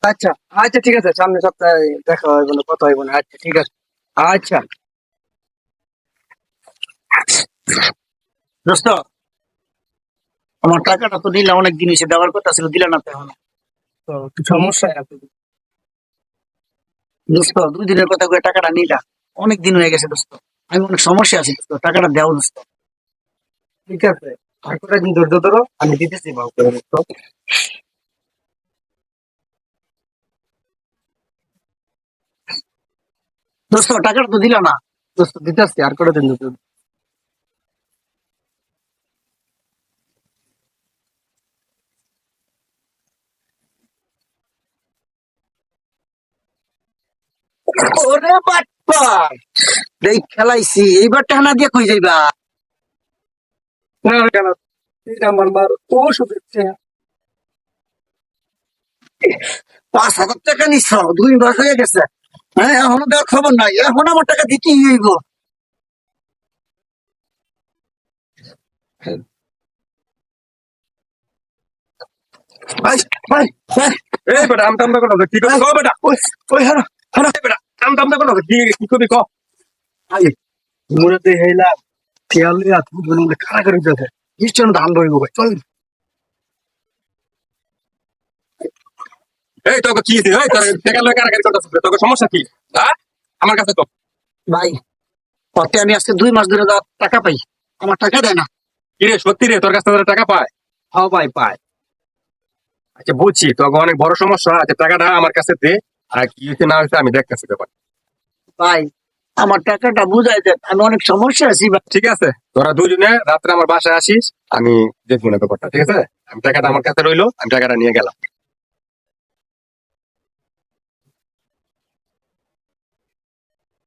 আচ্ছা আচ্ছা ঠিক আছে, সামনে সপ্তাহে দেখা হইব না, কথা হইব না। আচ্ছা ঠিক আছে। আচ্ছা দোস্ত, আমার টাকাটা তো দিলা, অনেক দিন এসে দেওয়ার কথা ছিল, দিলা না তো এখন। তো একটু সমস্যা আছে। দোস্ত, 2 দিনের কথা করে টাকাটা নিলা, অনেক দিন হয়ে গেছে দোস্ত। আমি অনেক সমস্যা আছি দোস্ত, টাকাটা দেও দোস্ত। ঠিক আছে, আর কটা দিন ধৈর্য ধরো, আমি দিতেছি ভাব করে তো। দোস্ত, টাকাটা তো দিলা না। দোস্ত দিতেছি, আর কটা দিন ধৈর্য ধরো। ওরে বাটপা, এই খেলাইছি, এইবার টাকা না দিয়ে কই যাইবা? না কেন, এটা আমার মার ও শুধু 5,000 টাকা নিছ, 2 মাস হয়ে গেছে। হ্যাঁ, এখনো দেওয়ার খবর নাই, এখন আমার টাকা দিতেই হইব। ভাই, ভাই, ভাই, এই বেটা আম টাম করো কি করবি ক বেটা। ওই, ওই, হারা, হারা, এই বেটা আম টাম করো কি কি করবি ক। ভাই, মুরে তে হেলা খেয়াল রে আত বুঝবে খাড়া করে দিতে নিশ্চয় ধান রইব ভাই, চল। এই তোকে কি এই তোর টাকা লয় কারাগারি করতেছ, তোকে সমস্যা কি? হ্যাঁ আমার কাছে তো। ভাই, পথে আমি আজকে 2 মাস ধরে টাকা পাই, আমার টাকা দেয় না। কি রে সত্যি রে তোর কাছ থেকে টাকা পায়? হ্যাঁ ভাই, পায়। আচ্ছা বুঝছি, তোকে অনেক বড় সমস্যা আছে, টাকাটা আমার কাছে দে। আর কি হয়েছে না হয়েছে আমি দেখতেছি ব্যাপার। ভাই, আমার টাকাটা বুঝাই দেন, আমি অনেক সমস্যা আছি ভাই। ঠিক আছে, তোরা দুজনে রাত্রে আমার বাসায় আসিস, আমি দেখবো না ব্যাপারটা, ঠিক আছে? আমি টাকাটা আমার কাছে রইলো, আমি টাকাটা নিয়ে গেলাম।